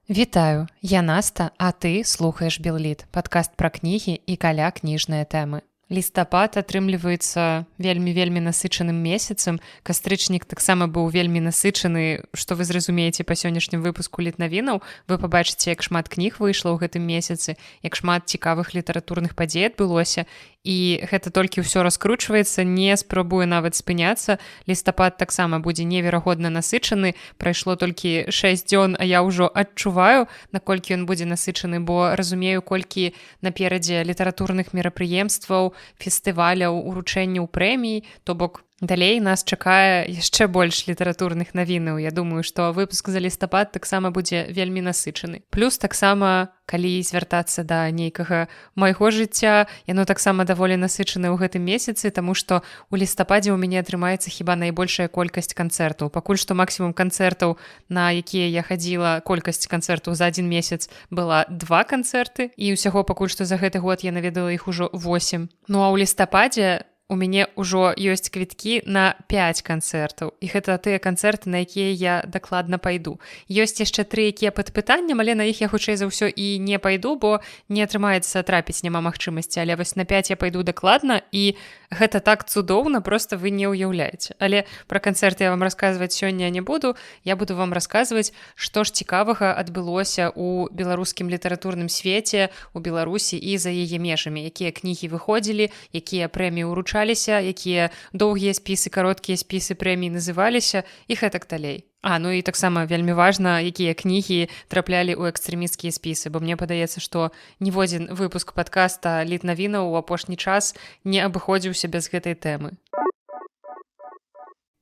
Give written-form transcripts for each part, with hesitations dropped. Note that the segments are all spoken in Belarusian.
Вітаю, я Наста, а ты слухаеш Белліт, падкаст пра кнігі і каля кніжныя тэмы. Лістапад атрымліваецца вельмі насычаным месяцам. Кастрычнік таксама быў вельмі насычаны, што вы зразумееце па сённяшнім выпуску літнавінаў. Вы пабачыце, як шмат кніг выйшла ў гэтым месяцы, як шмат цікавых літаратурных падзей адбылося. І гэта толькі ўсё раскручваецца, не спрабуе нават спыняцца. Лістапад таксама будзе неверагодна насычаны. Прайшло толькі 6 дзён, а я ўжо адчуваю, наколькі ён будзе насычаны, бо разумею, колькі наперадзе літаратурных мерапрыемстваў, фестываляў, уручэнняў прэмій, то бок далей нас чакае яшчэ больш літаратурных навінаў. Я думаю, што выпуск за лістапад таксама будзе вельмі насычаны. Плюс таксама, калі звяртацца да нейкага майго жыцця, яно таксама даволі насычанае ў гэтым месяцы, таму што у лістападзе ў мяне атрымаецца хіба найбольшая колькасць канцэртаў. Пакуль што максімум канцэртаў, на якія я хадзіла, колькасць канцэртаў за адзін месяц была 2 канцэрты, і ўсяго пакуль што за гэты год я наведала іх ужо 8. Ну а ў лістападзе у мяне ўжо ёсць квіткі на 5 канцэртаў. І гэта тыя канцэрты, на якія я дакладна пайду. Ёсць яшчэ 3, якія пад пытаннем, але на іх я хутчэй за ўсё і не пайду, бо не атрымаецца трапіць, няма магчымасці. Але вось на 5 я пайду дакладна, і гэта так цудоўна, проста вы не ўяўляеце. Але пра канцэрты я вам расказваць сёння не буду. Я буду вам расказваць, што ж цікавага адбылося ў беларускім літаратурным свеце, у Беларусі і за яе межамі. Якія кнігі выходзілі, якія прэміі ўручаліся, якія доўгія спісы, кароткія спісы прэмій называліся і гэтак далей. Ну і таксама вельмі важна, якія кнігі траплялі ў экстрэмісцкія спісы, бо мне падаецца, што ніводзін выпуск падкаста літнавінаў у апошні час не абыходзіўся без гэтай тэмы.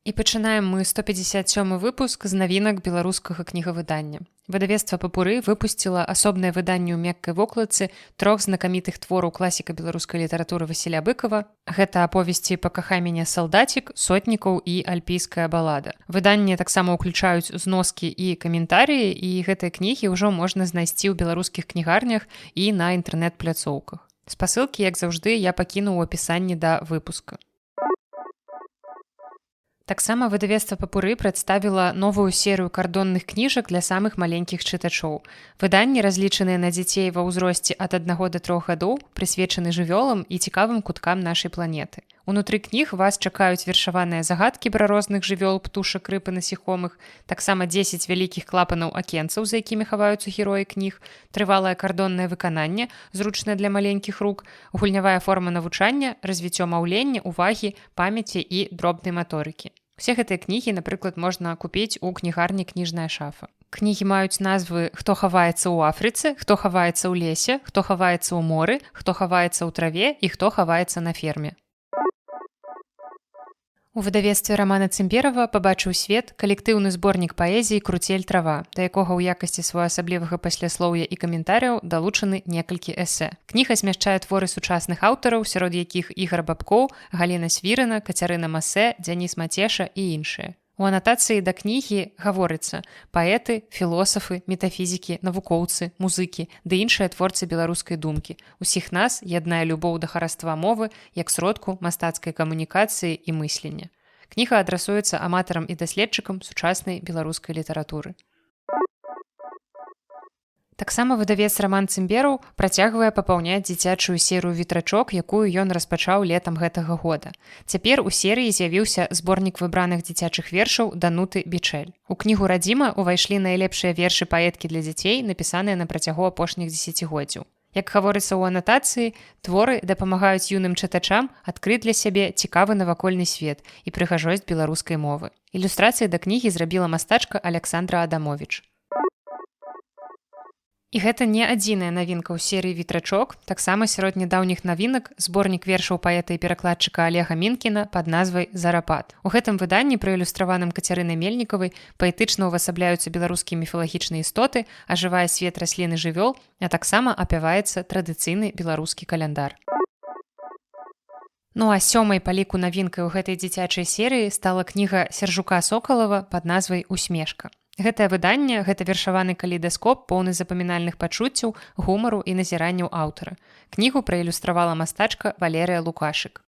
І пачынаем мы 157 выпуск з навінак беларускага кнігавыдання. Выдавецтва «Папуры» выпусціла асобнае выданне ў мяккай вокладцы 3 знакамітых твораў класіка беларускай літаратуры Васіля Быкава. Гэта аповесці «Пакахай мяне, салдацік», «Сотнікаў» і «Альпійская балада». Выданне таксама ўключаюць зноскі і каментарыі, і гэтыя кнігі ўжо можна знайсці ў беларускіх кнігарнях і на інтэрнэт-пляцоўках. Спасылкі, як заўжды, я пакіну ў апісанні да выпуска. Таксама выдавецтва «Папуры» прадставіла новую серыю кардонных кніжак для самых маленькіх чытачоў. Выданні, разлічаныя на дзяцей ва ўзросце ад 1 да 3 гадоў, прысвечаны жывёлам і цікавым куткам нашай планеты. Унутры кніг вас чакаюць вершаваныя загадкі пра розных жывёл, птушак, рыб і насекомых, таксама 10 вялікіх клапанаў акенцаў, за якімі хаваюцца героі кніг, трывалае кардоннае выкананне, зручнае для маленькіх рук, гульнявая форма навучання, развіццё маўлення, увагі, памяці і дробнай маторыкі. Усе гэтыя кнігі, напрыклад, можна купіць у кнігарні «Кніжная шафа». Кнігі маюць назвы «Хто хаваецца ў Афрыцы», «Хто хаваецца ў лесе», «Хто хаваецца ў моры», «Хто хаваецца ў траве» і «Хто хаваецца на ферме». У выдавецтве Рамана Цымберава пабачыў свет калектыўны зборнік паэзіі «Круцель трава», да якога ў якасці своеасаблівага пасляслоўя і каментарыяў далучаны некалькі эсэ. Кніга змяшчае творы сучасных аўтараў, сярод якіх Ігар Бабкоў, Галіна Свірына, Кацярына Масе, Дзяніс Мацеша і іншыя. У анатацыі да кнігі гаворыцца паэты, філосафы, метафізікі, навукоўцы, музыкі ды іншыя творцы беларускай думкі. Усіх нас яднае любоў да хараства мовы як сродку мастацкай камунікацыі і мыслення. Кніга адрасуецца аматарам і даследчыкам сучаснай беларускай літаратуры. Таксама выдавец Раман Цымбераў працягвае папаўняць дзіцячую серыю ветрачок, якую ён распачаў летам гэтага года. Цяпер у серыі з'явіўся зборнік выбраных дзіцячых вершаў Дануты Бичэль. У кнігу «Радзіма» увайшлі найлепшыя вершы паэткі для дзяцей, напісаныя на працягу апошніх дзесяцігоддзяў. Як гаворыцца ў анатацыі, творы дапамагаюць юным чытачам адкрыць для сябе цікавы навакольны свет і прыгажосць беларускай мовы. Ілюстрацыі да кнігі зрабіла мастачка Аляксандра Адамовіч. І гэта не адзіная навінка ў серыі ветрачок. Таксама сярод нядаўніх навінак зборнік вершаў паэта і перакладчыка Алега Мінкіна пад назвай «Зарапат». У гэтым выданні, праілюстраваным Кацярынай Мельнікавай, паэтычна ўвасабляюцца беларускія міфалагічныя істоты, ажывае свет раслін і жывёл, а таксама апяваецца традыцыйны беларускі каляндар. Ну а 7-й па ліку навінкай у гэтай дзіцячай серыі стала кніга Сяржука Сокалава пад назвай «Усмешка». Гэтае выданне – гэта вершаваны калейдаскоп, поўны запамінальных пачуццяў, гумару і назіранняў аўтара. Кнігу праілюстравала мастачка Валерыя Лукашык.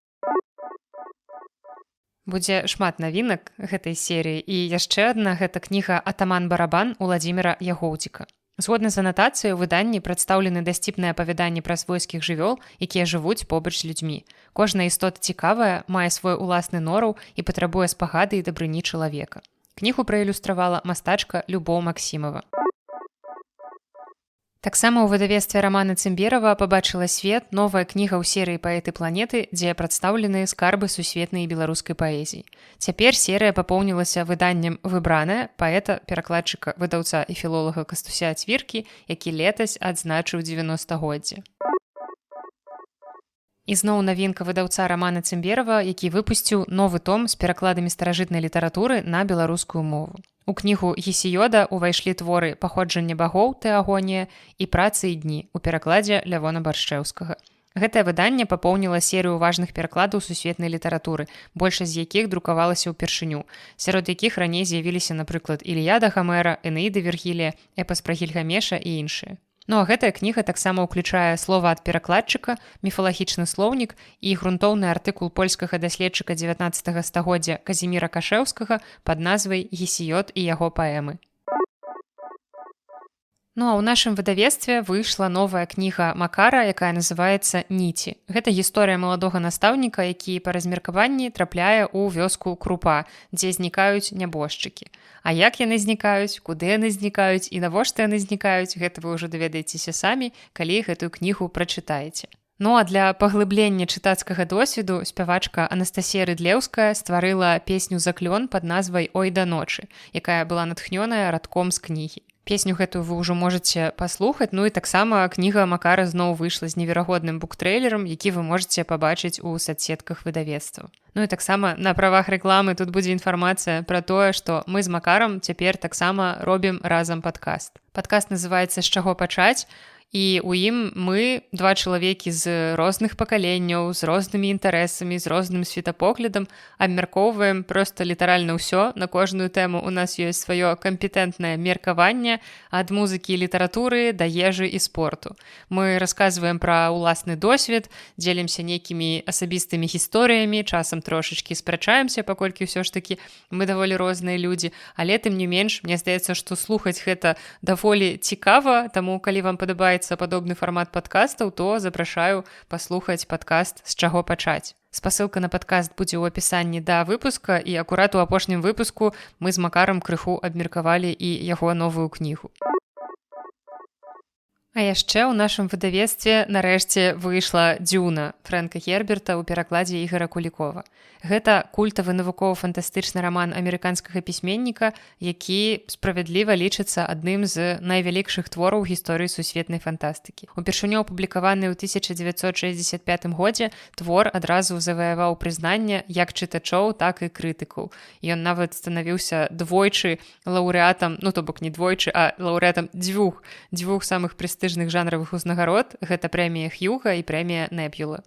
Будзе шмат навінак гэтай серыі, і яшчэ адна гэта кніга «Атаман-барабан» Уладзіміра Ягоўдзіка. Згодна з анатацыяй у выданні прадстаўлены дасціпныя апавяданні пра свойскіх жывёл, якія жывуць побач з людзьмі. Кожная істота цікавая, мае свой уласны нораў і патрабуе спагады і дабрыні чалавека. Кнігу праілюстравала мастачка Любоў Максімова. Таксама ў выдавецтве Рамана Цымберава пабачыла свет новая кніга ў серыі паэты планеты, дзе прадстаўлены скарбы сусветнай і беларускай паэзіі. Цяпер серыя папоўнілася выданнем «Выбраная» паэта, перакладчыка, выдаўца і філолага Кастуся Цвіркі, які летась адзначыў 90-годдзе. Ізноў навінка выдаўца Рамана Цымберава, які выпусціў новы том з перакладамі старажытнай літаратуры на беларускую мову. У кнігу Гесіёда ўвайшлі творы «Паходжанне багоў» Тэагонія і «Працы і дні» у перакладзе Лявона Баршчэўскага. Гэтае выданне папоўніла серыю важных перакладаў сусветнай літаратуры, большасць з якіх друкавалася ўпершыню, сярод якіх раней з'явіліся, напрыклад, Іліяда Гамера, Энеіда Вергілія, эпас пра Гільгамеша і іншыя. Ну а гэтая кніга таксама ўключае слова ад перакладчыка, міфалагічны слоўнік і грунтоўны артыкул польскага даследчыка 19 стагоддзя Казіміра Кашэўскага пад назвай «Гесіёд і яго паэмы». Ну а ў нашым выдавецтве выйшла новая кніга Макара, якая называецца «Ніці». Гэта гісторыя маладога настаўніка, які па размеркаванні трапляе ў вёску Крупа, дзе знікаюць нябожчыкі. А як яны знікаюць, куды яны знікаюць і навошта яны знікаюць, гэта вы ўжо даведаецеся самі, калі гэтую кнігу прачытаеце. Ну а для паглыблення чытацкага досведу спявачка Анастасія Рыдлеўская стварыла песню «Заклён» пад назвай «Ой да ночы», якая была натхнёная радком з кнігі. Песню гэтую вы ўжо можаце паслухаць, ну і таксама кніга Макара зноў выйшла з неверагодным буктрэйлерам, які вы можаце пабачыць у садсетках выдавецтва. Ну і таксама на правах рэкламы тут будзе інфармацыя пра тое, што мы з Макарам цяпер таксама робім разам падкаст. Падкаст называецца «З чаго пачаць», і ў ім мы, два чалавекі з розных пакаленняў, з рознымі інтарэсамі, з розным светапоглядам абмяркоўваем проста літаральна ўсё. На кожную тэму у нас ёсць сваё кампетэнтнае меркаванне ад музыкі і літаратуры да ежы і спорту. Мы расказваем пра ўласны досвед, дзелімся нейкімі асабістымі гісторыямі, часам трошачкі спрачаемся, паколькі ўсё ж такі мы даволі розныя людзі, але тым не менш, мне здаецца, што слухаць гэта даволі цікава, таму калі вам падабаецца падобны фармат падкастаў, то запрашаю паслухаць падкаст «З чаго пачаць». Спасылка на падкаст будзе ў апісанні да выпуска, і акурат у апошнім выпуску мы з Макарам крыху абмеркавалі і яго новую кнігу. А яшчэ ў нашым выдавецтве нарэшце выйшла «Дзюна» Фрэнка Герберта ў перакладзе Ігара Кулікова. Гэта культавы навукова-фантастычны раман амерыканскага пісьменніка, які справядліва лічыцца адным з найвялікшых твораў гісторыі сусветнай фантастыкі. Упершыню апублікаваны ў 1965 годзе твор адразу заваяваў прызнанне як чытачоў, так і крытыкаў. Ён нават станавіўся двойчы лаўрэатам, ну то бок не двойчы, а лаўрэатам дзвюх самых прэстыжных жанравых узнагарод. Гэта прэмія Хьюга і прэмія Небюла.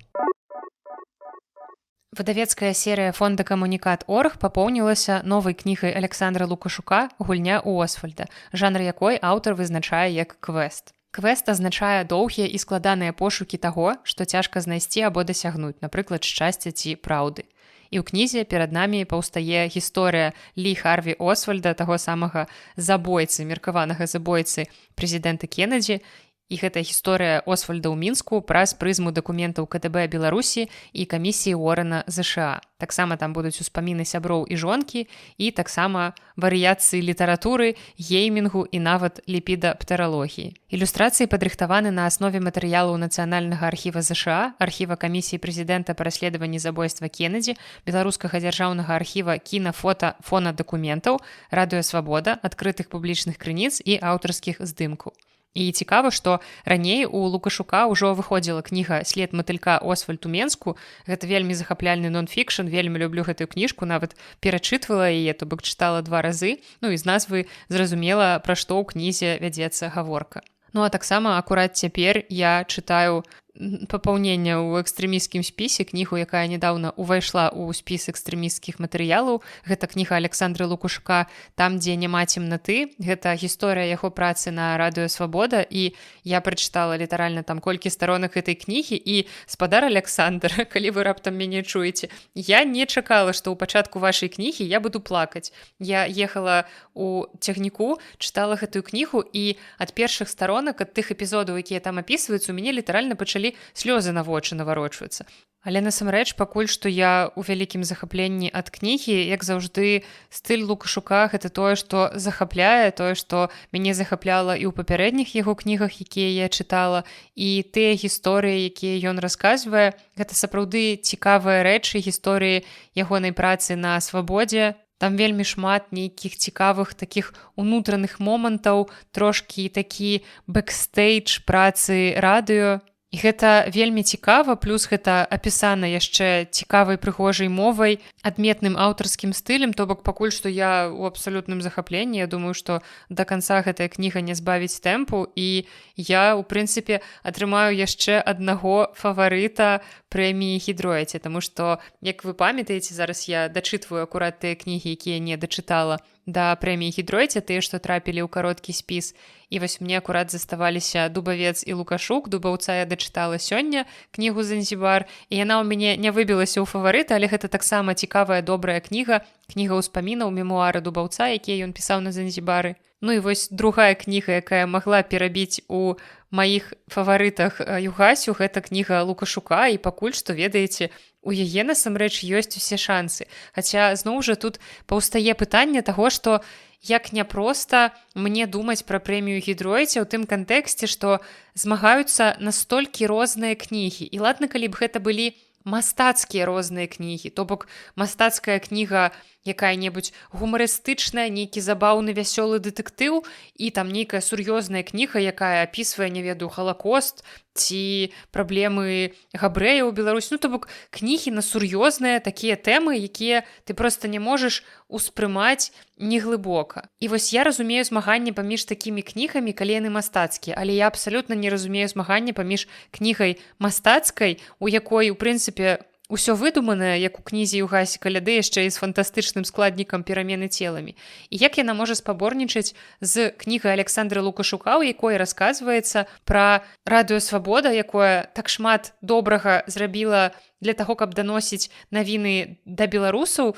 Выдавецкая серыя фонда «Камунікат.орг» папоўнілася новай кнігай Александра Лукашука «Гульня ў Освальда», жанр якой аўтар вызначае як квест. Квест азначае доўгія і складаныя пошукі таго, што цяжка знайсці або дасягнуць, напрыклад, шчасця ці праўды. І ў кнізе перад намі паўстае гісторыя Лі Харві Освальда, таго самага забойцы, меркаванага забойцы прэзідэнта Кеннеді. І гэтая гісторыя Освальда ў Мінску праз прызму дакументаў КДБ Беларусі і камісіі Уоррена ЗША. Таксама там будуць успаміны сяброў і жонкі, і таксама варыяцыі літаратуры, геймінгу і нават ліпідаптералогіі. Ілюстрацыі падрыхтаваны на аснове матэрыялаў Нацыянальнага архіва ЗША, архіва камісіі прэзідэнта па расследаванні забойства Кеннеді, беларускага дзяржаўнага архіва кіна-фота-фонадакументаў, радыёсвабода, адкрытых публічных крыніц і аўтарскіх здымкаў. І цікава, што раней у Лукашука ўжо выходзіла кніга «След матылька Освальд у Менску». Гэта вельмі захапляльны нон-фікшн, вельмі люблю гэтую кніжку, нават перачытвала яе, то бок чытала 2 разы, ну і з назвы зразумела, пра што ў кнізе вядзецца гаворка. Ну а таксама акурат цяпер я чытаю папаўнення ў экстрэмісцкім спісе, кнігу, якая нядаўна ўвайшла ў спіс экстрэмісцкіх матэрыялаў. Гэта кніга Александры Лукашука «Там, дзе няма цемнаты». Гэта гісторыя яго працы на радыё «Свабода», і я прачытала літаральна там колькі старонак гэтай кнігі, і спадар Александр, калі вы раптам мяне чуеце, я не чакала, што ў пачатку вашай кнігі я буду плакаць. Я ехала у цягніку, чытала гэтую кнігу, і ад першых старонак, ад тых эпізодаў, якія там апісваюцца, у мяне літаральна пачалі слёзы на вочы наварочвацца. Але насамрэч, пакуль што я ў вялікім захапленні ад кнігі, як заўжды, стыль Лукашука — гэта тое, што захапляе, тое, што мяне захапляла і ў папярэдніх яго кнігах, якія я чытала, і тыя гісторыі, якія ён расказвае, гэта сапраўды цікавыя рэчы, гісторыі ягонай працы на свабодзе. Там вельмі шмат нейкіх цікавых такіх унутраных момантаў, трошкі такі бэкстэйдж працы радыё. І гэта вельмі цікава, плюс гэта апісана яшчэ цікавай прыгожай мовай, адметным аўтарскім стылем, то бок пакуль што я ў абсалютным захапленні, я думаю, што да канца гэтая кніга не збавіць тэмпу, і я, у прынцыпе, атрымаю яшчэ аднаго фаварыта прэміі Гідроіце, таму што, як вы памятаеце, зараз я дачытваю акурат тыя кнігі, якія не дачытала да прэміі Гідроіце, тыя, што трапілі ў кароткі спіс. І вось мне акурат заставаліся Дубавец і Лукашук. Дубаўца я дачытала сёння кнігу «Занзібар», і яна ў мяне не выбілася ў фаварыты, але гэта таксама цікавая, добрая кніга, кніга ўспамінаў, мемуары Дубаўца, якія ён пісаў на Занзібары. Ну і вось другая кніга, якая магла перабіць у маіх фаварытах Югасю, гэта кніга Лукашука, і пакуль што, ведаеце, у яе насамрэч ёсць усе шансы. Хаця, зноў жа, тут паўстае пытанне таго, што як няпроста мне думаць пра прэмію Гідроіце ў тым кантэксце, што змагаюцца настолькі розныя кнігі. І ладна, калі б гэта былі мастацкія розныя кнігі, то бок мастацкая кніга якая-небудзь гумарыстычная, нейкі забаўны вясёлы дэтэктыў, і там нейкая сур'ёзная кніга, якая апісвае, не ведаю, Халакост ці праблемы габрэяў у Беларусі. Ну, то бок кнігі на сур'ёзныя такія тэмы, якія ты проста не можаш успрымаць неглыбока. І вось я разумею змаганне паміж такімі кнігамі, калі яны мастацкія, але я абсалютна не разумею змаганне паміж кнігай мастацкай, у якой, у прынцыпе, усё выдуманае, як у кнізе Югасі Каляды, яшчэ і з фантастычным складнікам перамены целамі. І як яна можа спаборнічаць з кнігай Александры Лукашука, у якой расказваецца пра радыё «Свабода», якое так шмат добрага зрабіла для таго, каб даносіць навіны да беларусаў.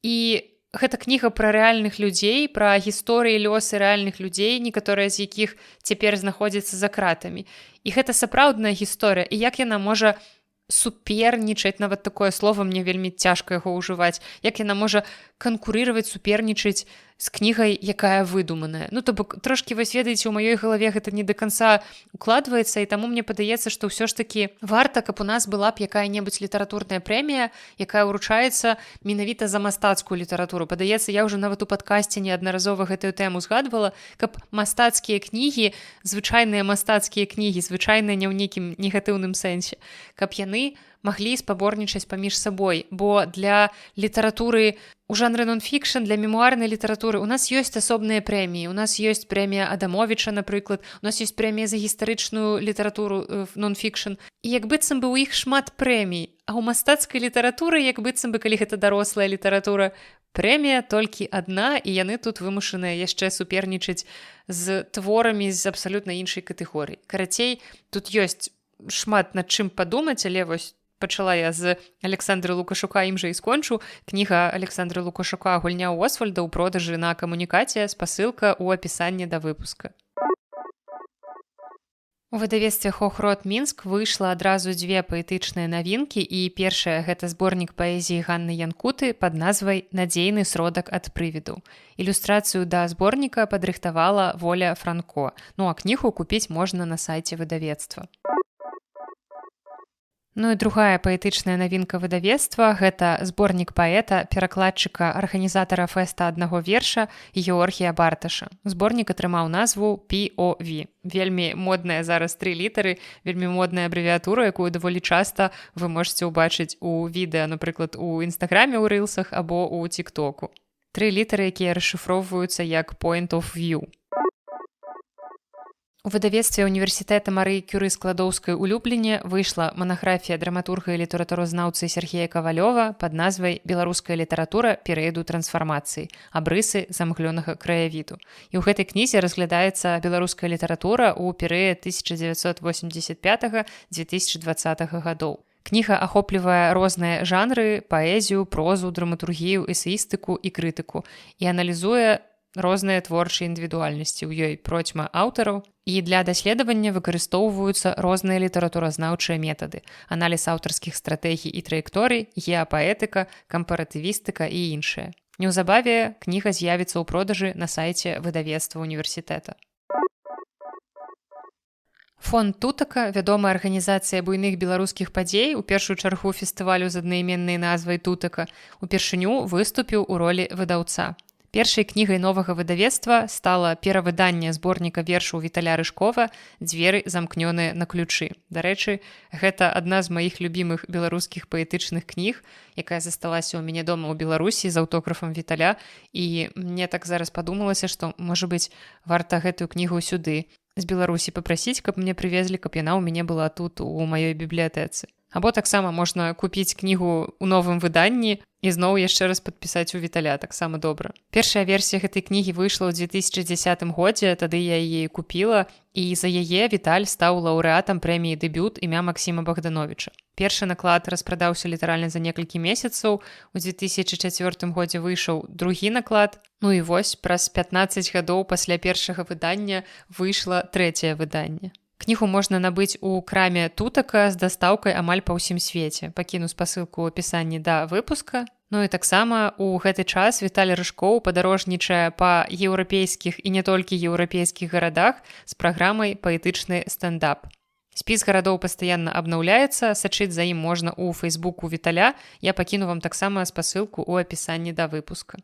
І гэта кніга пра рэальных людзей, пра гісторыі, лёсы рэальных людзей, некаторыя з якіх цяпер знаходзяцца за кратамі. І гэта сапраўдная гісторыя. І як яна можа супернічаць, нават такое слово, мне вельмі цяжка яго ўжываць, як яна можа канкурыраваць, супернічаць з кнігай, якая выдуманая. Ну, то бок, трошкі, вось ведаеце, у маёй галаве гэта не да канца укладваецца, і таму мне падаецца, што ўсё ж такі варта, каб у нас была б якая-небудзь літаратурная прэмія, якая ўручаецца менавіта за мастацкую літаратуру. Падаецца, я ўжо нават у падкасці неаднаразова гэтую тэму згадвала, каб мастацкія кнігі, звычайныя мастацкія кнігі, звычайныя не ў нейкім негатыўным сэнсе, каб яны маглі спаборнічаць паміж сабой, бо для літаратуры у жанры нон-фікшн, для мемуарнай літаратуры у нас ёсць асобныя прэміі. У нас ёсць прэмія Адамовіча, напрыклад, у нас ёсць прэмія за гістарычную літаратуру нон-фікшн. І як быццам бы ў іх шмат прэмій, а ў мастацкай літаратуры, як быццам бы, калі гэта дарослая літаратура, прэмія толькі адна, і яны тут вымушаныя яшчэ супернічаць з творамі з абсалютна іншай катэгорыі. Карацей, тут ёсць шмат над чым падумаць, але вось пачала я з Александры Лукашука, ім жа і скончу. Кніга Александры Лукашука «Гульня ў Освальда» ў продажы на камунікацыя, спасылка ў апісанні да выпуска. У выдавецтве «Хохрот Мінск» выйшла адразу дзве паэтычныя навінкі, і першая — гэта зборнік паэзіі Ганны Янкуты пад назвай «Надзейны сродак ад прывіду». Ілюстрацыю да зборніка падрыхтавала Воля Франко. Ну а кнігу купіць можна на сайце выдавецтва. Ну і другая паэтычная навінка выдавецтва — гэта зборнік паэта, перакладчыка, арганізатара фэста аднаго верша Георгія Барташа. Зборнік атрымаў назву POV. Вельмі модная зараз 3 літары, вельмі модная абрэвіатура, якую даволі часта вы можете ўбачыць у відэа, напрыклад, у інстаграме, ў рылсах або ў тіктоку. 3 літары, якія расшыфроўваюцца як point of view. У выдавецтве універсітэта Марыі Кюры Складоўскай у Любліне выйшла манаграфія драматурга і літаратуразнаўцы Сергея Кавалёва пад назвай «Беларуская літаратура перыяду трансфармацыі. Абрысы замглёнага краявіду». І ў гэтай кнізе разглядаецца беларуская літаратура ў перыяд 1985-2020 гадоў. Кніга ахоплівае розныя жанры, паэзію, прозу, драматургію, эсеістыку і крытыку і аналізуе розныя творчыя індывідуальнасці. У ёй процьма аўтараў, і для даследавання выкарыстоўваюцца розныя літаратуразнаўчыя метады, аналіз аўтарскіх стратэгій і траекторый, геапаэтыка, кампаратывістыка і іншыя. Неўзабаве кніга з'явіцца ў продажы на сайце выдавецтва універсітэта. Фонд Тутака, вядомая арганізацыя буйных беларускіх падзей, у першую чаргу фестывалю з аднайменнай назвай Тутака, упершыню выступіў у ролі выдаўца. Першай кнігай новага выдавецтва стала перавыданне зборніка вершаў Віталя Рыжкова «Дзверы замкнёныя на ключы». Дарэчы, гэта адна з маіх любімых беларускіх паэтычных кніг, якая засталася ў мяне дома ў Беларусі з аўтографам Віталя, і мне так зараз падумалася, што, можа быць, варта гэтую кнігу сюды з Беларусі папрасіць, каб мне прывезлі, каб яна ў мяне была тут у маёй бібліятэцы. Або таксама можна купіць кнігу ў новым выданні і зноў яшчэ раз падпісаць у Віталя, таксама добра. Першая версія гэтай кнігі выйшла ў 2010 годзе, тады я яе купіла, і за яе Віталь стаў лаўрэатам прэміі «Дэбют» імя Максіма Богдановича. Першы наклад распрадаўся літаральна за некалькі месяцаў, у 2004 годзе выйшаў другі наклад, ну і вось праз 15 гадоў пасля першага выдання выйшла трэцяе выданне. Кнігу можна набыць у краме Тутака з дастаўкай амаль па ўсім свеце. Пакіну спасылку ў апісанні да выпуска. Ну і таксама у гэты час Віталь Рыжкоў падарожнічае па еўрапейскіх і не толькі еўрапейскіх гарадах з праграмай «Паэтычны стендап». Спіс гарадоў пастаянна абнаўляецца, сачыць за ім можна ў фэйсбуку Віталя. Я пакіну вам таксама спасылку ў апісанні да выпуска.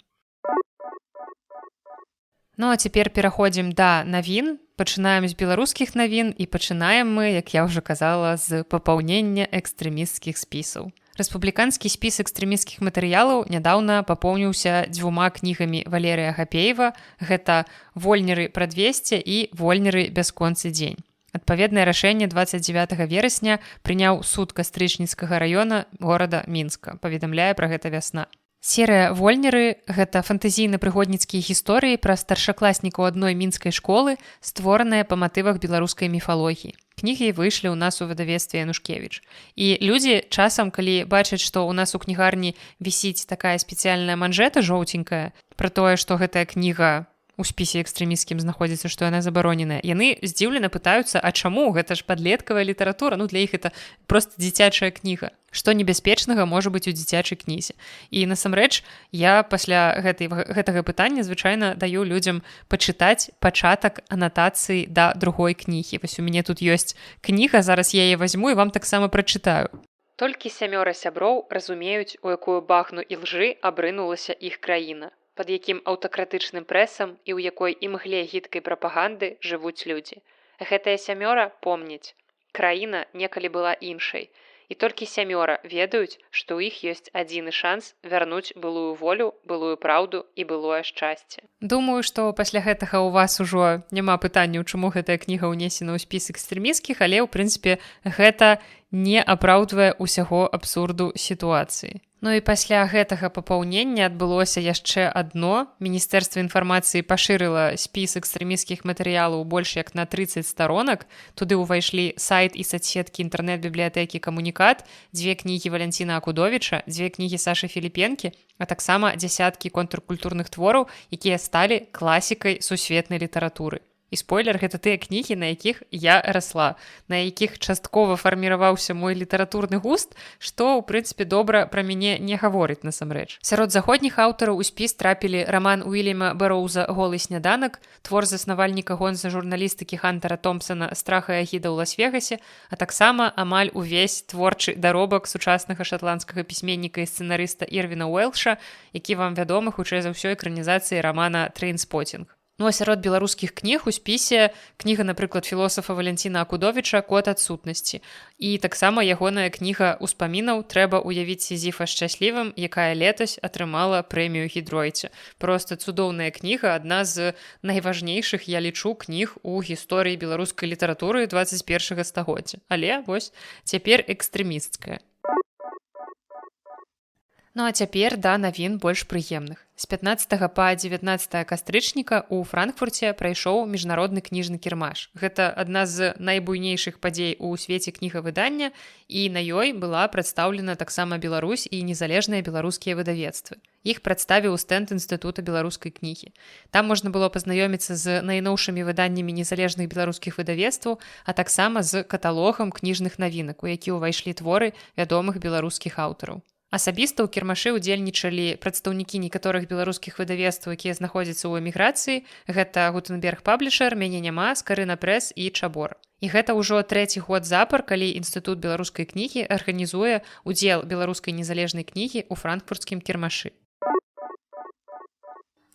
Ну а цяпер пераходзім да навін. Пачынаем з беларускіх навін і пачынаем мы, як я ўжо казала, з папаўнення экстрэмісцкіх спісаў. Рэспубліканскі спіс экстрэмісцкіх матэрыялаў нядаўна папоўніўся 2 кнігамі Валерыя Гапеева. Гэта «Вольнеры пра 200» і «Вольнеры бясконцы дзень». Адпаведнае рашэнне 29 верасня прыняў суд Кастрычніцкага раёна горада Мінска, паведамляе пра гэта «Вясна». Серыя «Вольнеры» — гэта фантазійна-прыгодніцкія гісторыі пра старшакласнікаў адной мінскай школы, створаныя па матывах беларускай міфалогіі. Кнігі выйшлі ў нас у выдавецтве Янушкевіч. І людзі часам, калі бачаць, што ў нас у кнігарні вісіць такая спецыяльная манжэта жоўценькая пра тое, што гэтая кніга у спісе экстрэмісцкім знаходзіцца, што яна забароненая, яны здзіўлена пытаюцца, а чаму? Гэта ж падлеткавая літаратура, ну для іх это проста дзіцячая кніга. Што небяспечнага можа быць у дзіцячай кнізе. І насамрэч, я пасля гэтага пытання звычайна даю людзям пачытаць пачатак анатацыі да другой кнігі. Вось у мяне тут ёсць кніга, зараз я яе вазьму і вам таксама прачытаю. Толькі 7 сяброў разумеюць, у якую багну ілжы абрынулася іх краіна, пад якім аўтакратычным прэсам і ў якой імгле гідкай прапаганды жывуць людзі. Гэтая 7 помняць. Краіна некалі была іншай. І толькі 7 ведаюць, што ў іх ёсць адзіны шанс вярнуць былую волю, былую праўду і былое шчасце. Думаю, што пасля гэтага ў вас ужо няма пытанняў, чаму гэтая кніга ўнесена ў спіс экстрэмісцкіх, але, ў прынцыпе, гэта не апраўдвае ўсяго абсурду сітуацыі. Ну і пасля гэтага папаўнення адбылося яшчэ адно. Міністэрства інфармацыі пашырыла спіс экстрэмісцкіх матэрыялаў больш як на 30 сторонак. Туды ўвайшлі сайт і соцсеткі інтэрнэт-бібліятэкі «Камунікат», 2 кнігі Валянціна Акудовіча, 2 кнігі Сашы Філіпенкі, а таксама дзясяткі контркультурных твораў, якія сталі класікай сусветнай літаратуры. І спойлер, гэта тыя кнігі, на якіх я расла, на якіх часткова фарміраваўся мой літаратурны густ, што, ў прынцыпе, добра пра мяне не гаворыць насамрэч. Сярод заходніх аўтараў у спіс трапілі раман Уільяма Бэроўза «Голы сняданак», твор заснавальніка гонза журналістыкі Хантера Томпсона «Страх і агіда ў Лас-Вегасе», а таксама амаль увесь творчы даробак сучаснага шатландскага пісьменніка і сцэнарыста Ірвіна Уэлша, які вам вядомы хутчэй за ўсё экранізацыі рамана «Трэйнспоттінг». Ну, а сярод беларускіх кніг у спісе кніга, напрыклад, філосафа Валянціна Акудовіча «Код адсутнасці». І таксама ягоная кніга ўспамінаў «Трэба ўявіць Сізіфа шчаслівым», якая летась атрымала прэмію Гідройце. Проста цудоўная кніга, адна з найважнейшых, я лічу, кніг у гісторыі беларускай літаратуры 21 стагоддзя. Але вось цяпер экстрэмісцкая. Ну а цяпер да навін больш прыемных. З 15 па 19 кастрычніка ў Франкфурце прайшоў міжнародны кніжны кірмаш. Гэта адна з найбуйнейшых падзей у свеце кнігавыдання, і на ёй была прадстаўлена таксама Беларусь і незалежныя беларускія выдавецтвы. Іх прадставіў стэнд Інстытута беларускай кнігі. Там можна было пазнаёміцца з найноўшымі выданнямі незалежных беларускіх выдавецтваў, а таксама з каталогам кніжных навінак, у які ўвайшлі творы вядомых беларускіх аўтараў. Асабіста ў кірмашы ўдзельнічалі прадстаўнікі некаторых беларускіх выдавецтваў, якія знаходзяцца ў эміграцыі. Гэта Гутенберг Паблішэр, Мяне няма, Скарына Прэс і Чабор. І гэта ўжо 3-й год запар, калі Інстытут беларускай кнігі арганізуе удзел беларускай незалежнай кнігі ў франкфуртскім кірмашы.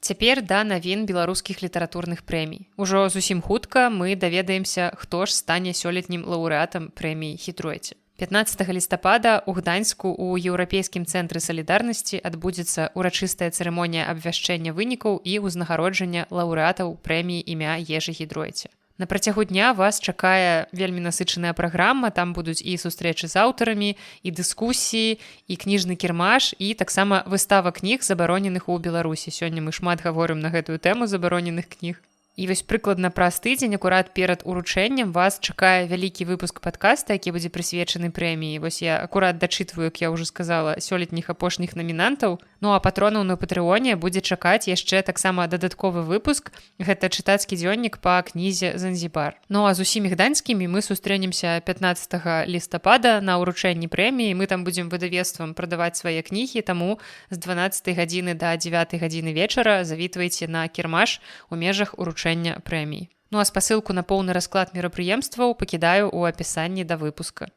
Цяпер да навін беларускіх літаратурных прэмій. Ужо зусім хутка мы даведаемся, хто ж стане сёлетнім лаўрэатам прэміі Гідройце. 15 лістапада ў Гданьску у Еўрапейскім цэнтры салідарнасці адбудзецца урачыстая цырымонія абвяшчэння вынікаў і ўзнагароджання лаўрэатаў прэміі імя Ежы Гідройце. На працягу дня вас чакае вельмі насычаная праграма, там будуць і сустрэчы з аўтарамі, і дыскусіі, і кніжны кірмаш, і таксама выстава кніг, забароненых у Беларусі. Сёння мы шмат гаворым на гэтую тэму забароненых кніг. І вось прыкладна праз тыдзень, акурат перад уручэннем, вас чакае вялікі выпуск падкаста, які будзе прысвечаны прэміі. Вось я акурат дачытваю, як я ўжо сказала, сёлетніх апошніх намінантаў. Ну а патронаў на Патрыоне будзе чакаць яшчэ таксама дадатковы выпуск. Гэта чытацкі дзённік па кнізе «Занзібар». Ну а з усімі гданьскімі мы сустрэнемся 15 лістапада на ўручэнні прэміі. Мы там будзем выдавецтвам прадаваць свае кнігі, таму з 12 гадзіны да 9 гадзіны вечара завітвайце на кірмаш у межах уручэння прэмій. Ну а спасылку на поўны расклад мерапрыемстваў пакідаю ў апісанні да выпуска.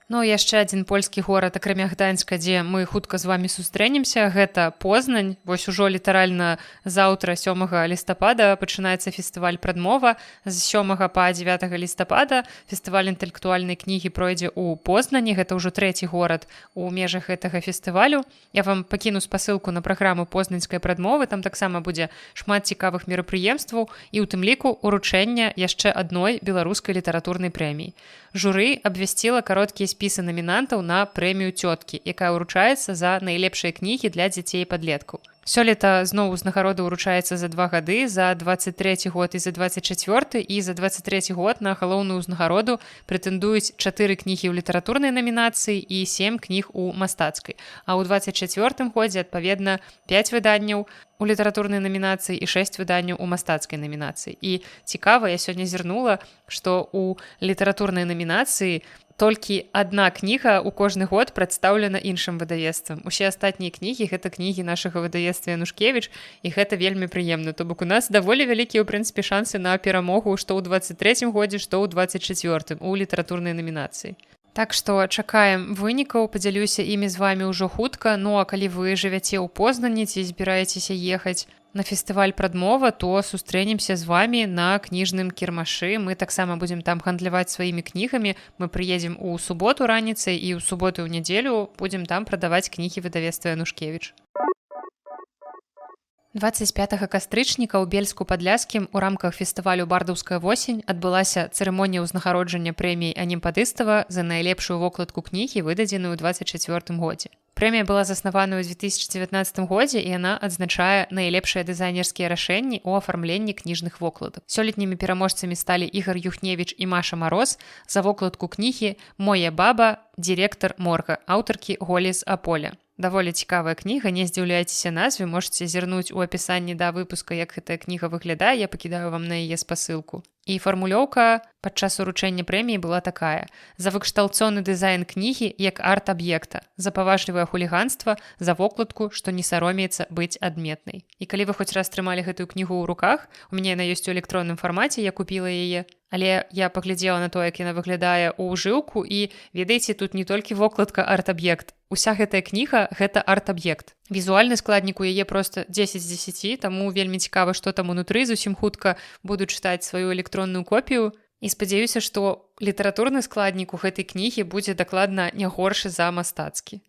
Ну, яшчэ адзін польскі горад, акрамя Гданьска, дзе мы хутка з вамі сустрэнемся, гэта Познань. Вось ужо літаральна заўтра, 7 лістапада, пачынаецца фестываль «Прадмова». З 7 па 9 лістапада фестываль інтэлектуальнай кнігі пройдзе ў Познані. Гэта ўжо 3-й горад у межах гэтага фестывалю. Я вам пакіну спасылку на праграму познаньскай прадмовы. Там таксама будзе шмат цікавых мерапрыемстваў і ў тым ліку уручэння яшчэ адной беларускай літаратурнай прэміі. Журы абвясціла кароткія спісы намінантаў на прэмію «Цёткі», якая ўручаецца за найлепшыя кнігі для дзяцей і падлеткаў. Сёлета зноў узнагарода ўручаецца за 2 гады, за 23 год і за 24, і за 23 год на галоўную ўзнагароду прэтэндуюць 4 кнігі ў літаратурнай намінацыі і 7 кніг у мастацкай. А ў 24 годзе, адпаведна, 5 выданняў у літаратурнай намінацыі і 6 выданняў у мастацкай намінацыі. І цікава, я сёння зірнула, што ў літаратурнай намінацыі толькі адна кніга ў кожны год прадстаўлена іншым выдавецтвам. Усе астатнія кнігі гэта кнігі нашага выдавецтва Янушкевіч, і гэта вельмі прыемна. То бок у нас даволі вялікія, ў прынцыпе, шансы на перамогу што ў 23 годзе, што ў 24 у літаратурнай намінацыі. Так што чакаем вынікаў, падзялюся імі з вамі ўжо хутка. Ну а калі вы жывяце ў Познані ці збіраецеся ехаць на фестываль «Прадмова», то сустрэнемся з вамі на кніжным кірмашы. Мы таксама будзем там гандляваць сваімі кнігамі. Мы прыедзем у суботу раніцай і ў суботу і ў нядзелю будзем там прадаваць кнігі выдавецтва Янушкевіч. 25 кастрычніка ў Бельску-Падляскім у рамках фестывалю «Бардаўская восень» адбылася цырымонія ўзнагароджання прэміі Анім-Падыстава за найлепшую вокладку кнігі, выдадзеную ў 24 годзе. Прэмія была заснавана ў 2019 годзе, і яна адзначае найлепшыя дызайнерскія рашэнні ў афармленні кніжных вокладак. Сёлетнімі пераможцамі сталі Ігар Юхневіч і Маша Мароз за вокладку кнігі «Моя баба, директор морга» аўтаркі Голі з Аполя. Даволі цікавая кніга, не здзіўляйцеся назве, можаце зірнуць у апісанні да выпуска, як гэтая кніга выглядае, я пакідаю вам на яе спасылку. І фармулёўка падчас уручэння прэміі была такая: за выкшталцоны дызайн кнігі як арт-аб'екта, за паважлівае хуліганства, за вокладку, што не саромеецца быць адметнай. І калі вы хоць раз трымалі гэтую кнігу ў руках, у мяне яна ёсць у электронным фармаце, я купіла яе, Але я паглядзела на то, як яна выглядае ў ўжыўку, і ведаеце, тут не толькі вокладка арт-аб'ект. Уся гэтая кніга гэта арт-аб'ект. Візуальны складнік у яе проста 10 з 10, таму вельмі цікава, што там унутры. Зусім хутка буду чытаць сваю электронную копію. І спадзяюся, што літаратурны складнік у гэтай кнігі будзе дакладна не горшы за мастацкі.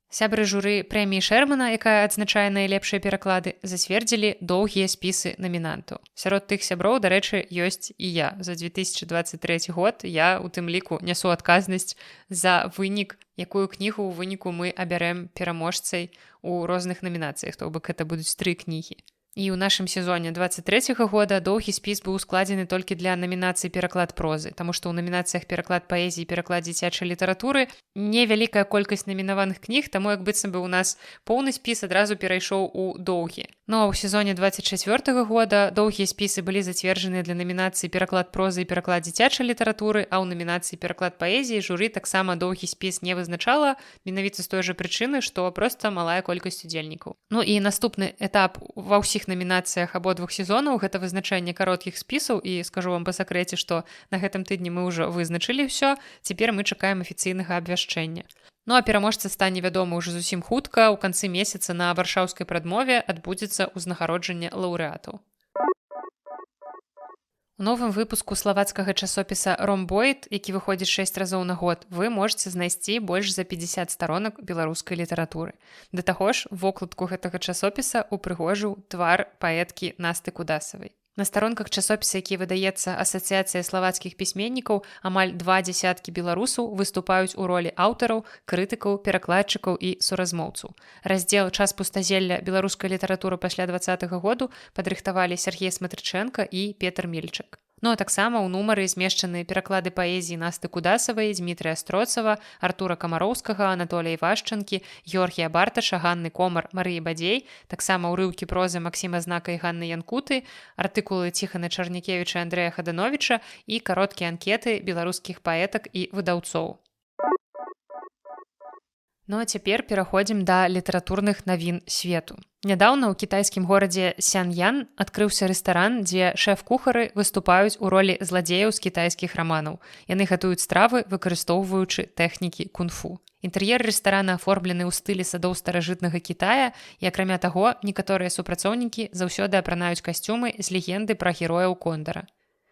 Сябры журы прэміі Шэрмана, якая адзначае найлепшыя пераклады, зацвердзілі доўгія спісы намінантаў. Сярод тых сяброў, дарэчы, ёсць і я. За 2023 год я у тым ліку нясу адказнасць за вынік, якую кнігу ў выніку мы абярэм пераможцай у розных намінацыях, то бок гэта будуць 3 кнігі. І ў нашым сезоне 23-го года доўгі спіс быў складзены толькі для намінацыі пераклад прозы, таму што ў намінацыях пераклад паэзіі і пераклад дзіцячай літаратуры невялікая колькасць намінаваных кніг, таму як быццам бы ў нас поўны спіс адразу перайшоў у доўгі. Ну а ў сезоне 24-го года доўгія спісы былі зацверджаныя для намінацыі пераклад прозы і пераклад дзіцячай літаратуры, а ў намінацыі пераклад паэзіі журы таксама доўгі спіс не вызначала, менавіта з той жа прычыны, што проста малая колькасць удзельнікаў. Ну і наступны этап ва ўсіх намінацыях абодвух сезонаў гэта вызначэнне кароткіх спісаў, і скажу вам па сакрэце, што на гэтым тыдні мы ўжо вызначылі ўсё, цяпер мы чакаем афіцыйнага абвяшчэння. Ну а пераможца стане вядомы ўжо зусім хутка. У канцы месяца на варшаўскай прадмове адбудзецца ўзнагароджанне лаўрэатаў. У новым выпуску славацкага часопіса «Ромбоід», які выходзіць 6 разоў на год, вы можаце знайсці больш за 50 старонак беларускай літаратуры. Да таго ж, вокладку гэтага часопіса упрыгожыў твар паэткі Насты Кудасавай. На старонках часопіса, які выдаецца Асацыяцыя славацкіх пісьменнікаў, амаль 20 беларусаў выступаюць у ролі аўтараў, крытыкаў, перакладчыкаў і суразмоўцаў. Раздзел «Час пустазелля. Беларуская літаратура пасля 20-го году» падрыхтавалі Сергей Сматрычэнка і Петр Мельчык. Ну а таксама ў нумары змешчаны пераклады паэзіі Насты Кудасавай, Дмітрыя Строцава, Артура Камароўскага, Анатолія Івашчанкі, Георгія Барташа, Ганны Комар, Марыі Бадзей, таксама ўрыўкі прозы Максіма Знака і Ганны Янкуты, артыкулы Ціхана Чарнікевіча, Андрэя Хадановіча і кароткія анкеты беларускіх паэтак і выдаўцоў. Ну а цяпер пераходзім да літаратурных навін свету. Нядаўна ў кітайскім горадзе Сяньян адкрыўся рэстаран, дзе шэф-кухары выступаюць у ролі зладзеяў з кітайскіх раманаў. Яны гатуюць стравы, выкарыстоўваючы тэхнікі кунг-фу. Інтэр'ер рэстарана аформлены ў стылі садоў старажытнага Кітая, і акрамя таго, некаторыя супрацоўнікі заўсёды апранаюць касцюмы з легенды пра герояў Кондара,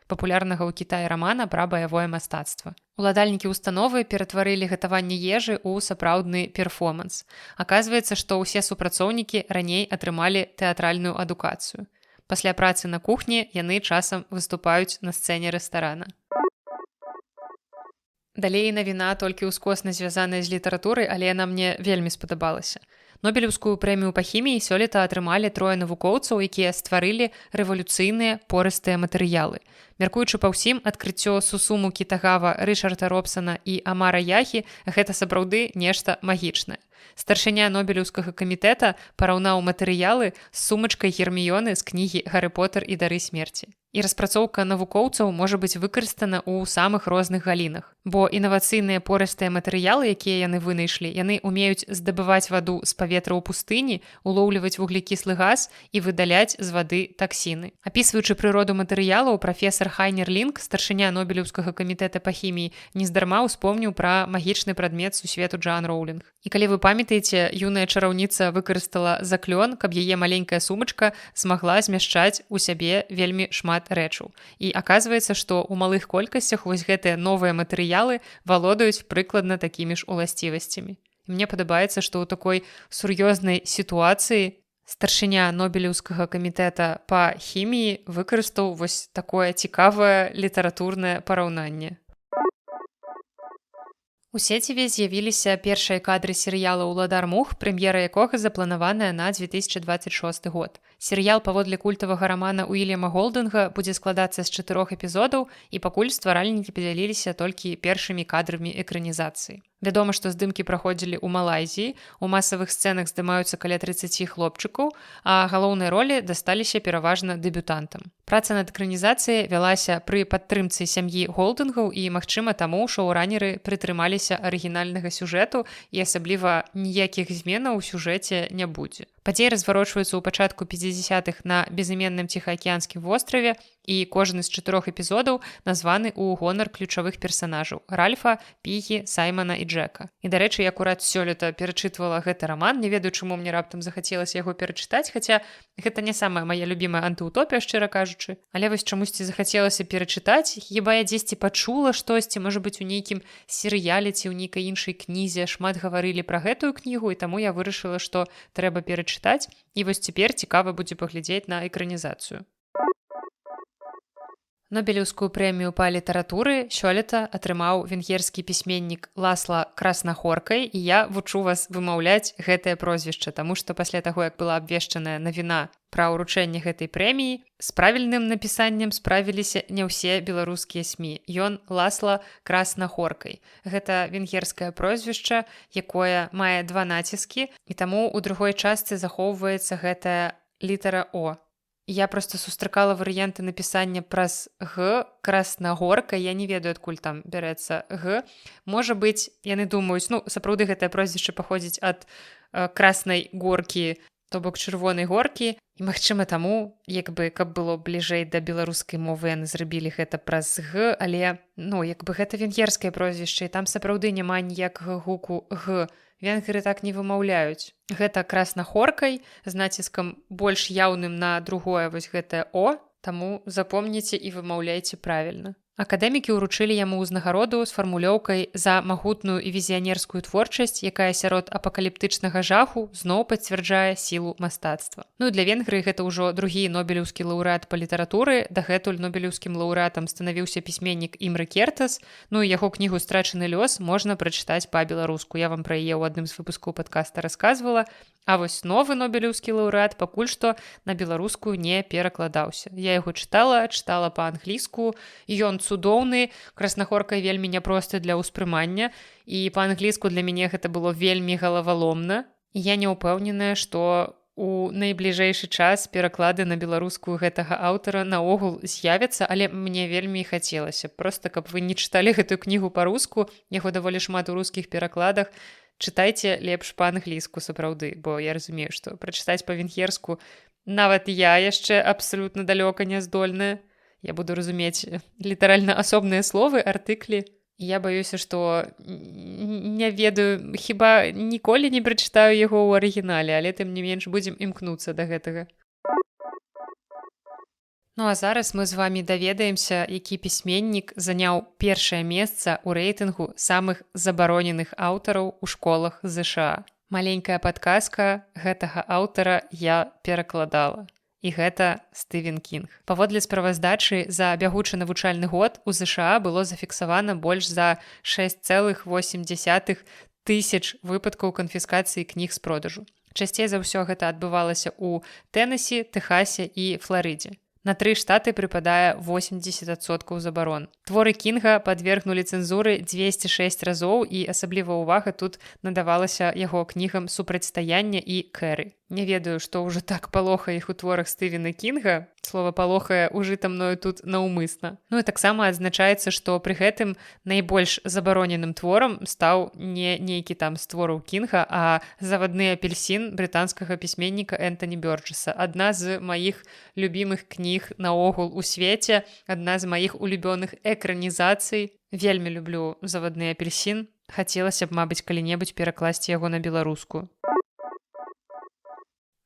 папулярнага ў Кітаі рамана пра баявое мастацтва. Уладальнікі установы ператварылі гатаванне ежы ў сапраўдны перформанс. Аказваецца, што ўсе супрацоўнікі раней атрымалі тэатральную адукацыю. Пасля працы на кухні яны часам выступаюць на сцэне рэстарана. Далей навіна толькі ўскосна звязаная з літаратурай, але яна мне вельмі спадабалася. Нобелеўскую прэмію па хіміі сёлета атрымалі 3 навукоўцаў, якія стварылі рэвалюцыйныя порыстыя матэрыялы. Мяркуючы па ўсім, адкрыццё Сусуму Кітагава, Рычарда Робсана і Амара Яхі гэта сапраўды нешта магічнае. Старшыня Нобелеўскага камітэта параўнаў матэрыялы з сумачкай Герміёны з кнігі «Гары Потэр і дары смерці». І распрацоўка навукоўцаў можа быць выкарыстана ў самых розных галінах. Бо інавацыйныя порыстыя матэрыялы, якія яны вынайшлі, яны умеюць здабываць ваду з паветра ў пустыні, улоўліваць вуглекіслы газ і выдаляць з вады таксіны. Апісваючы прыроду матэрыялаў, прафесар Хайнер Лінк, старшыня Нобелеўскага камітэта па хіміі, нездарма ўспомніў пра магічны прадмет сусвету Джоан Роўлінг. І калі вы памятаеце, юная чараўніца выкарыстала заклён, каб яе маленькая сумачка змагла змяшчаць у сябе вельмі шмат рэчаў. І аказваецца, што ў малых колькасцях вось гэтыя новыя матэрыялы валодаюць прыкладна такімі ж уласцівасцямі. Мне падабаецца, што ў такой сур'ёзнай сітуацыі старшыня Нобелеўскага камітэта па хіміі выкарыстаў вось такое цікавае літаратурнае параўнанне. У сеціве з'явіліся першыя кадры серыяла «Уладар мух», прэм'ера якога запланаваная на 2026 год. Серыял паводле культавага рамана Уільяма Голдынга будзе складацца з 4 эпізодаў, і пакуль стваральнікі падзяліліся толькі першымі кадрамі экранізацыі. Вядома, што здымкі праходзілі ў Малайзіі, у масавых сцэнах здымаюцца каля 30 хлопчыкаў, а галоўныя ролі дасталіся пераважна дэбютантам. Праца над экранізацыяй вялася пры падтрымцы сям'і Голдынгаў, і, магчыма, таму шоуранеры прытрымаліся арыгінальнага сюжэту, і асабліва ніякіх зменаў у сюжэце не будзе. Падзеі разварочваюцца ў пачатку 50-х на безыменным ціхаакіянскім востраве, і кожны з 4 эпізодаў названы ў гонар ключавых персанажаў Ральфа, Пігі, Саймана і Джека. І, дарэчы, я акурат сёлета перачытвала гэты раман, не ведаю, чаму мне раптам захацелася яго перачытаць, хаця гэта не самая моя любімая антыутопія, шчыра кажучы. Але вось чамусьці захацелася перачытаць, хіба я дзесьці пачула штосьці, можа быць, у нейкім серыяле ці ў нейкай іншай кнізе шмат гаварылі пра гэтую кнігу, і таму я вырашыла, што трэба перачытаць, і вось цяпер цікава будзе паглядзець на экранізацыю. Нобелеўскую прэмію па літаратуры сёлета атрымаў венгерскі пісьменнік Ласла Краснахоркай, і я вучу вас вымаўляць гэтае прозвішча, таму што пасля таго, як была абвешчаная навіна пра ўручэнне гэтай прэміі, з правільным напісаннем справіліся не ўсе беларускія СМІ. Ён Ласла Краснахоркай. Гэта венгерскае прозвішча, якое мае 2 націскі, і таму ў другой частцы захоўваецца гэтая літара О. Я просто сустракала варыянты напісання праз Г, Краснагорка, я не ведаю, адкуль там бярэцца Г. Можа быць, яны думаюць, сапраўды гэтае прозвішча паходзіць ад краснай горкі, то бок чырвонай горкі, і, магчыма, таму, каб было бліжэй да беларускай мовы, яны зрабілі гэта праз Г, але, гэта венгерскае прозвішча, і там сапраўды няма ніякага гуку Г. Венгры так не вымаўляюць. Гэта Краснахоркай з націскам больш яўным на другое вось гэтае О, таму запомніце і вымаўляйце правільна. Акадэмікі ўручылі яму ўзнагароду з фармулёўкай за магутную і візіянерскую творчасць, якая сярод апакаліптычнага жаху зноў пацвярджае сілу мастацтва. Для Венгрыі гэта ўжо другі нобелеўскі лаўрэат па літаратуры. Дагэтуль нобелеўскім лаўрэатам станавіўся пісьменнік Імрэ Кертас. Яго кнігу «Страчаны лёс» можна прачытаць па-беларуску. Я вам пра яе ў адным з выпускаў падкаста расказвала. А вось новы нобелеўскі лаўрэат пакуль што на беларускую не перакладаўся. Я яго чытала па-англійску, і ён цудоўны, Краснахоркай вельмі няпросты для ўспрымання, і па-англійску для мяне гэта было вельмі галаваломна. Я не ўпэўненая, што у найбліжэйшы час пераклады на беларускую гэтага аўтара наогул з'явяцца, але мне вельмі хацелася. Проста, каб вы не чыталі гэтую кнігу па-руску, яго даволі шмат у рускіх перакладах, чытайце лепш па-англійску сапраўды, бо я разумею, што прачытаць па-венгерску нават я яшчэ абсалютна далёка не здольная. Я буду разумець літаральна асобныя словы, артыклі. Я баюся, што не ведаю, хіба ніколі не прачытаю яго ў арыгінале, але тым не менш будзем імкнуцца да гэтага. А зараз мы з вамі даведаемся, які пісьменнік заняў першае месца ў рэйтынгу самых забароненых аўтараў у школах ЗША. Маленькая падказка, гэтага аўтара я перакладала. І гэта Стывен Кінг. Паводле справаздачы за бягучы навучальны год у ЗША было зафіксавана больш за 6,8 тысяч выпадкаў канфіскацыі кніг з продажу. Часцей за ўсё гэта адбывалася ў Тэнесі, Тэхасе і Фларыдзе. На 3 штаты прыпадае 80% забарон. Творы Кінга падвергнулі цэнзуры 206 разоў, і асабліва ўвага тут надавалася яго кнігам «Супрацьстаянне» і «Кэры». Не ведаю, што ўжо так палохае іх у творах Стывена Кінга. Слова «палохае» ужыта мною тут наўмысна. І таксама адзначаецца, што пры гэтым найбольш забароненым творам стаў не нейкі там з твораў Кінга, а «Завадны апельсін» брытанскага пісьменніка Энтані Бёрджэса. Адна з маіх любімых кніг наогул у свеце, адна з маіх улюбёных экранізацый. Вельмі люблю «Завадны апельсін». Хацелася б, мабыць, калі-небудзь перакласці яго на беларускую.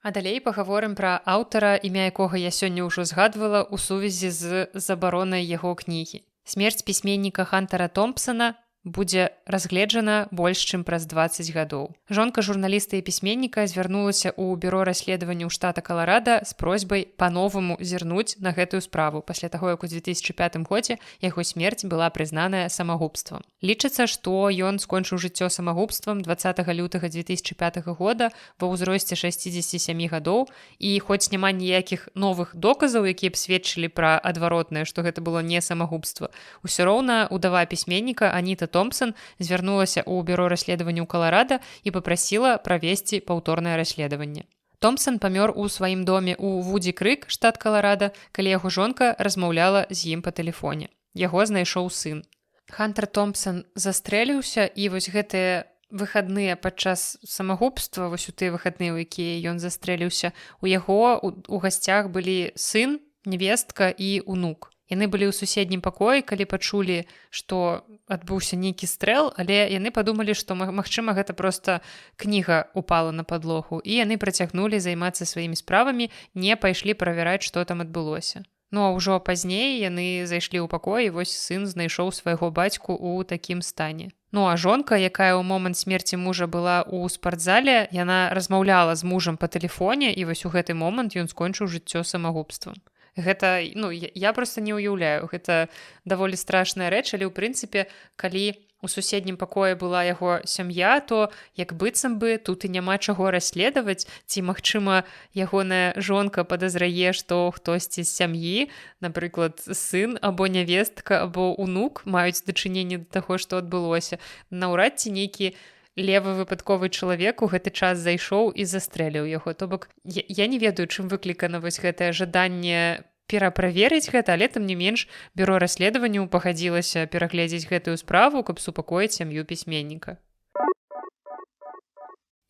А далей пагаворым пра аўтара, імя якога я сёння ўжо згадвала ў сувязі з забаронай яго кнігі. Смерць пісьменніка Хантара Томпсана будзе разгледжана больш чым праз 20 гадоў. Жонка журналіста і пісьменніка звярнулася ў бюро расследаванняў штата Каларада з просьбай па-новаму зірнуць на гэтую справу пасля таго, як у 2005 годзе яго смерць была прызнаная самагубствам. Лічыцца, што ён скончыў жыццё самагубствам 20 лютага 2005 года ва ўзросце 67 гадоў, і хоць няма ніякіх новых доказаў, якія б сведчылі пра адваротнае, што гэта было не самагубства, усё роўна удава пісьменніка Аніта Томпсон звярнулася ў бюро расследаванняў Каларада і папрасіла правесці паўторнае расследаванне. Томпсон памёр у сваім доме ў Вудзі-Крык, штат Каларада, калі яго жонка размаўляла з ім па тэлефоне. Яго знайшоў сын. Хантар Томпсон застрэліўся, і вось гэтыя выхадныя падчас самагубства, вось у тыя выхадныя, у якія ён застрэліўся, у яго у гасцях былі сын нявестка і унук. Яны былі ў суседнім пакоі, калі пачулі, што адбыўся нейкі стрэл, але яны падумалі, што, магчыма, гэта проста кніга упала на падлогу, і яны працягнулі займацца сваімі справамі, не пайшлі правяраць, што там адбылося. Ну а ўжо пазней яны зайшлі ў пакой, і вось сын знайшоў свайго бацьку ў такім стане. Ну а жонка, якая ў момант смерці мужа была ў спартзале, яна размаўляла з мужам па тэлефоне, і вось у гэты момант ён скончыў жыццё самагубствам. Гэта, я проста не ўяўляю, гэта даволі страшная рэч, але ў прынцыпе, калі у суседнім пакоі была яго сям'я, то як быццам бы тут і няма чаго расследаваць, ці, магчыма, ягоная жонка падазрае, што хтосьці з сям'і, напрыклад, сын або нявестка, або унук маюць дачыненне да таго, што адбылося. Наўрад ці нейкі левы выпадковы чалавек у гэты час зайшоў і застрэліў яго. То бок, я не ведаю, чым выклікана вось гэтае жаданне пераправерыць гэта, але тым не менш бюро расследаванняў пагадзілася перагледзець гэтую справу, каб супакоіць сям'ю пісьменніка.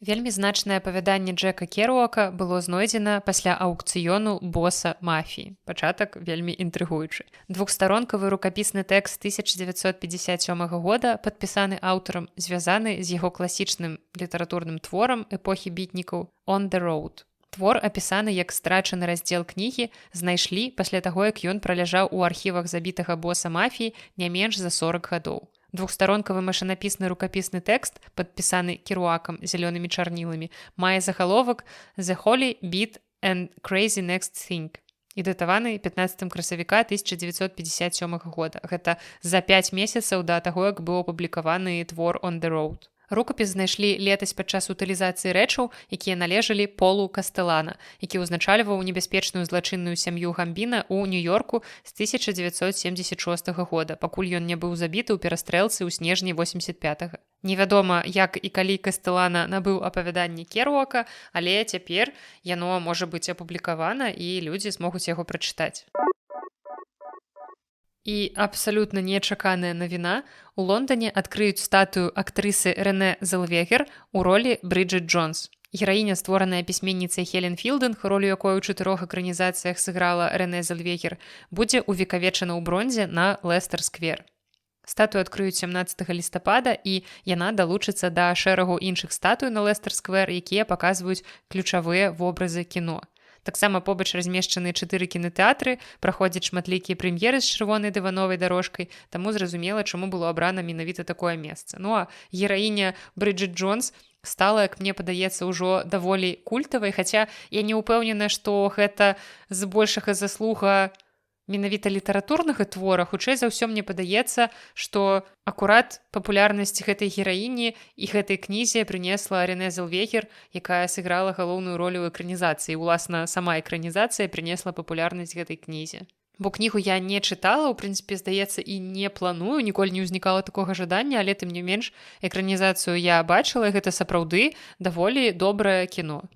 Вельмі значнае апавяданне Джека Керуака было знойдзена пасля аўкцыёну боса мафіі. Пачатак вельмі інтрыгуючы. Двухстаронкавы рукапісны тэкст 1957 года, падпісаны аўтарам, звязаны з яго класічным літаратурным творам эпохі бітнікаў «On the Road». Твор апісаны як страчаны раздзел кнігі, знайшлі пасля таго, як ён праляжаў у архівах забітага боса мафіі не менш за 40 гадоў. Двухстаронкавы машынапісны рукапісны тэкст, падпісаны Керуакам зялёнымі чарніламі, мае загаловак «The Holy Beat and Crazy Next Thing» і датаваны 15 красавіка 1957 года. Гэта за 5 месяцаў да таго, як быў апублікаваны твор «On the Road». Рукапіс знайшлі летась падчас утылізацыі рэчаў, якія належалі Полу Кастэлана, які ўзначальваў небяспечную злачынную сям'ю Гамбіна ў Нью-Йорку з 1976 года, пакуль ён не быў забіты ў перастрэлцы ў снежні 85-го. Невядома, як і калі Кастэлана набыў апавяданне Керуака, але цяпер яно можа быць апублікавана і людзі змогуць яго прачытаць. І абсалютна нечаканая навіна, у Лондане адкрыюць статую актрысы Рэне Зэлвегер у ролі Брыджыт Джонс. Гераіня, створаная пісьменніцай Хелен Філдинг, ролю якой у 4 экранізацыях сыграла Рэне Зэлвегер, будзе увекавечана ў бронзе на Лестер-сквер. Статую адкрыюць 17 лістапада, і яна далучыцца да шэрагу іншых статуй на Лестер-сквер, якія паказваюць ключавыя вобразы кіно. Таксама побач размешчаны 4 кінатэатры, праходзяць шматлікія прэм'еры з чырвонай дывановай дарожкай, таму зразумела, чаму было абрана менавіта такое месца. Ну а гераіня Брыджыт Джонс стала, як мне падаецца, ужо даволі культавай, хаця я не ўпэўнена, што гэта збольшага заслуга менавіта літаратурнага твора. Хутчэй за ўсё мне падаецца, што акурат папулярнасць гэтай гераіні і гэтай кнізе прынесла Рэне Зэлвегер, якая сыграла галоўную ролю ў экранізацыі. Уласна, сама экранізацыя прынесла папулярнасць гэтай кнізе. Бо кнігу я не чытала, у прынцыпе, здаецца, і не планую, ніколі не ўзнікала такога жадання, але тым не менш экранізацыю я бачыла, і гэта сапраўды даволі добрае кіно.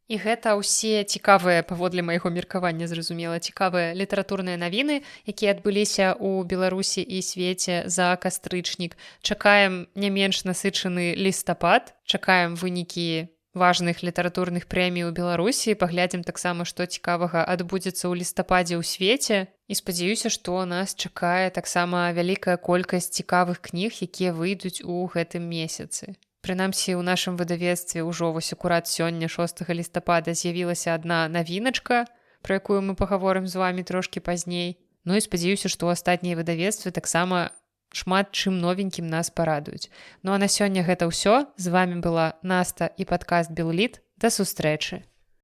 І гэта ўсе цікавыя, паводле майго меркавання, зразумела, цікавыя літаратурныя навіны, якія адбыліся ў Беларусі і свеце за кастрычнік. Чакаем не менш насычаны лістапад, чакаем вынікі важных літаратурных прэмій у Беларусі, паглядзім таксама, што цікавага адбудзецца ў лістападзе ў свеце. І спадзяюся, што нас чакае таксама вялікая колькасць цікавых кніг, якія выйдуць у гэтым месяцы. Прынамсі, у нашым выдавецтве ўжо вось акурат сёння, 6 лістапада, з'явілася адна навіначка, пра якую мы пагаворым з вамі трошкі пазней. Ну і спадзяюся, што астатнія выдавецтвы таксама шмат чым новенькім нас парадуюць. Ну а на сёння гэта ўсё. З вамі была Наста і падкаст «Белліт». Да сустрэчы!